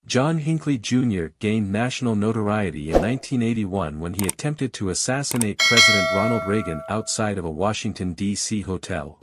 John Hinckley Jr. gained national notoriety in 1981 when he attempted to assassinate President Ronald Reagan outside of a Washington, D.C. hotel.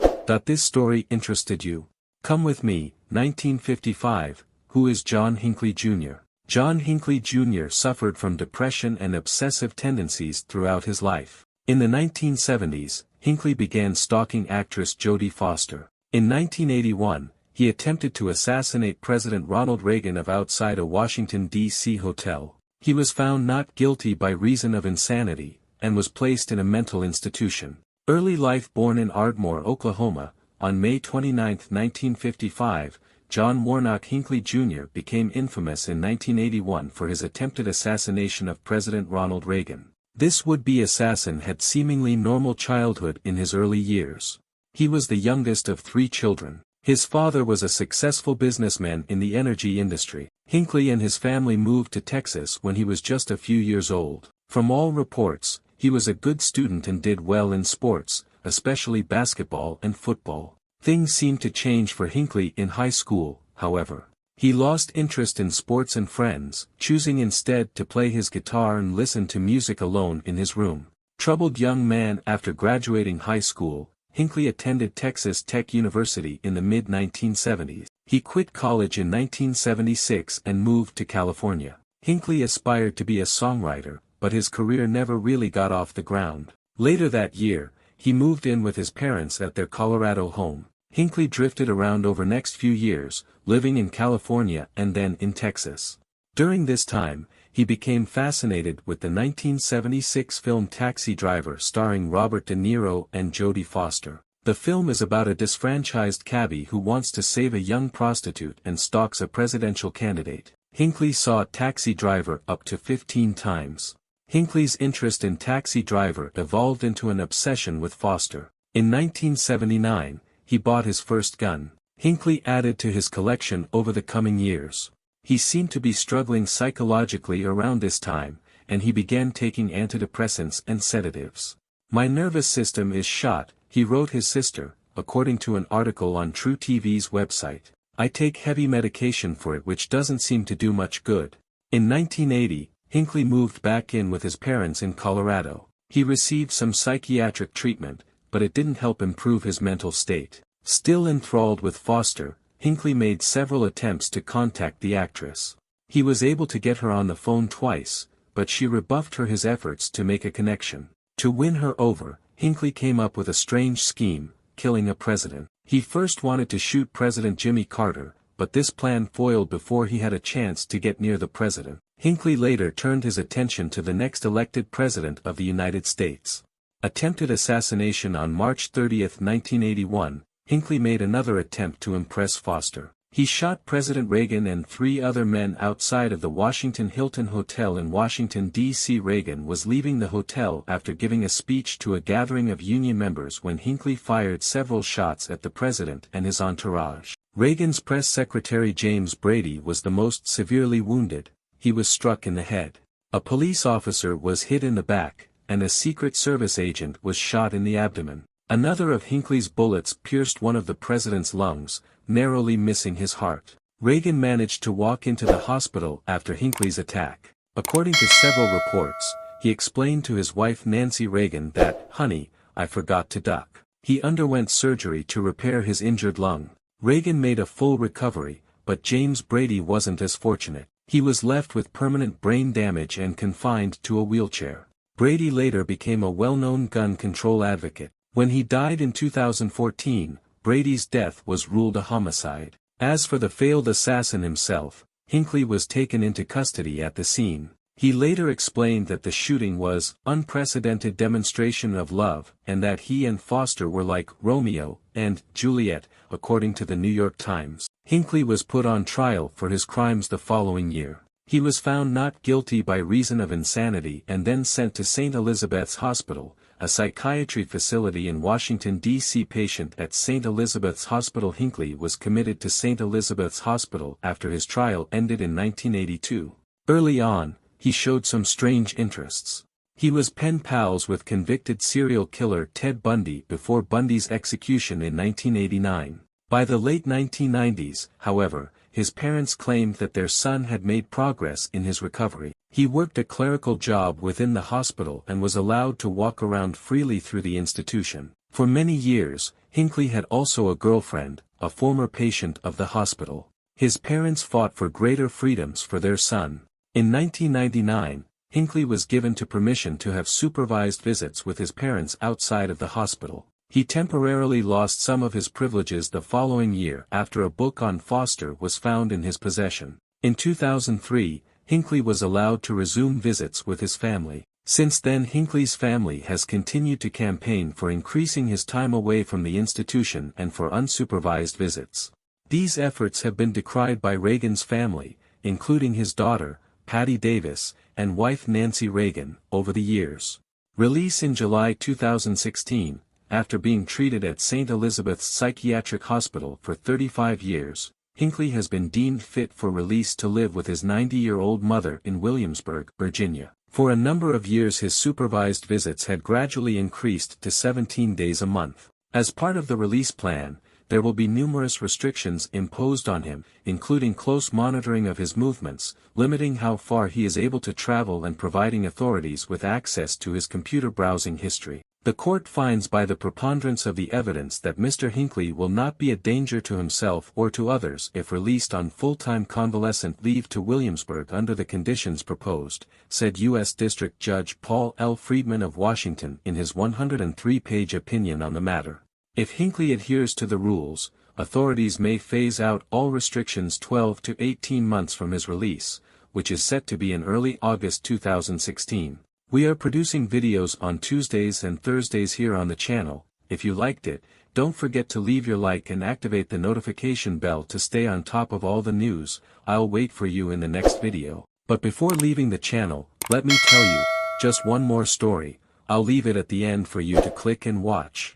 This story interested you? Come with me. 1955, who is John Hinckley Jr.? John Hinckley Jr. suffered from depression and obsessive tendencies throughout his life. In the 1970s, Hinckley began stalking actress Jodie Foster. In 1981, he attempted to assassinate President Ronald Reagan outside a Washington, D.C. hotel. He was found not guilty by reason of insanity, and was placed in a mental institution. Early life. Born in Ardmore, Oklahoma, on May 29, 1955, John Warnock Hinckley Jr. became infamous in 1981 for his attempted assassination of President Ronald Reagan. This would-be assassin had seemingly normal childhood in his early years. He was the youngest of 3 children. His father was a successful businessman in the energy industry. Hinckley and his family moved to Texas when he was just a few years old. From all reports, he was a good student and did well in sports, especially basketball and football. Things seemed to change for Hinckley in high school, however. He lost interest in sports and friends, choosing instead to play his guitar and listen to music alone in his room. Troubled young man. After graduating high school, Hinckley attended Texas Tech University in the mid-1970s. He quit college in 1976 and moved to California. Hinckley aspired to be a songwriter, but his career never really got off the ground. Later that year, he moved in with his parents at their Colorado home. Hinckley drifted around over next few years, living in California and then in Texas. During this time, he became fascinated with the 1976 film Taxi Driver starring Robert De Niro and Jodie Foster. The film is about a disfranchised cabbie who wants to save a young prostitute and stalks a presidential candidate. Hinckley saw Taxi Driver up to 15 times. Hinckley's interest in Taxi Driver evolved into an obsession with Foster. In 1979, he bought his first gun. Hinckley added to his collection over the coming years. He seemed to be struggling psychologically around this time, and he began taking antidepressants and sedatives. "My nervous system is shot," he wrote his sister, according to an article on True TV's website. "I take heavy medication for it which doesn't seem to do much good." In 1980, Hinckley moved back in with his parents in Colorado. He received some psychiatric treatment, but it didn't help improve his mental state. Still enthralled with Foster, Hinckley made several attempts to contact the actress. He was able to get her on the phone twice, but she rebuffed his efforts to make a connection. To win her over, Hinckley came up with a strange scheme: killing a president. He first wanted to shoot President Jimmy Carter, but this plan foiled before he had a chance to get near the president. Hinckley later turned his attention to the next elected president of the United States. Attempted assassination. On March 30, 1981, Hinckley made another attempt to impress Foster. He shot President Reagan and 3 other men outside of the Washington Hilton Hotel in Washington, D.C. Reagan was leaving the hotel after giving a speech to a gathering of Union members when Hinckley fired several shots at the president and his entourage. Reagan's press secretary James Brady was the most severely wounded. He was struck in the head. A police officer was hit in the back, and a Secret Service agent was shot in the abdomen. Another of Hinckley's bullets pierced one of the president's lungs, narrowly missing his heart. Reagan managed to walk into the hospital after Hinckley's attack. According to several reports, he explained to his wife Nancy Reagan that, "Honey, I forgot to duck." He underwent surgery to repair his injured lung. Reagan made a full recovery, but James Brady wasn't as fortunate. He was left with permanent brain damage and confined to a wheelchair. Brady later became a well-known gun control advocate. When he died in 2014, Brady's death was ruled a homicide. As for the failed assassin himself, Hinckley was taken into custody at the scene. He later explained that the shooting was unprecedented demonstration of love and that he and Foster were like Romeo and Juliet, according to the New York Times. Hinckley was put on trial for his crimes the following year. He was found not guilty by reason of insanity and then sent to St. Elizabeth's Hospital, a psychiatry facility in Washington, D.C. Patient at St. Elizabeth's Hospital. Hinckley was committed to St. Elizabeth's Hospital after his trial ended in 1982. Early on, he showed some strange interests. He was pen pals with convicted serial killer Ted Bundy before Bundy's execution in 1989. By the late 1990s, however, his parents claimed that their son had made progress in his recovery. He worked a clerical job within the hospital and was allowed to walk around freely through the institution. For many years, Hinckley had also a girlfriend, a former patient of the hospital. His parents fought for greater freedoms for their son. In 1999, Hinckley was given permission to have supervised visits with his parents outside of the hospital. He temporarily lost some of his privileges the following year after a book on Foster was found in his possession. In 2003, Hinckley was allowed to resume visits with his family. Since then, Hinckley's family has continued to campaign for increasing his time away from the institution and for unsupervised visits. These efforts have been decried by Reagan's family, including his daughter, Patty Davis, and wife Nancy Reagan, over the years. Release in July 2016, after being treated at St. Elizabeth's Psychiatric Hospital for 35 years, Hinckley has been deemed fit for release to live with his 90-year-old mother in Williamsburg, Virginia. For a number of years his supervised visits had gradually increased to 17 days a month. As part of the release plan, there will be numerous restrictions imposed on him, including close monitoring of his movements, limiting how far he is able to travel and providing authorities with access to his computer browsing history. The court finds by the preponderance of the evidence that Mr. Hinckley will not be a danger to himself or to others if released on full-time convalescent leave to Williamsburg under the conditions proposed, said U.S. District Judge Paul L. Friedman of Washington in his 103-page opinion on the matter. If Hinckley adheres to the rules, authorities may phase out all restrictions 12 to 18 months from his release, which is set to be in early August 2016. We are producing videos on Tuesdays and Thursdays here on the channel. If you liked it, don't forget to leave your like and activate the notification bell to stay on top of all the news. I'll wait for you in the next video. But before leaving the channel, let me tell you, just one more story. I'll leave it at the end for you to click and watch.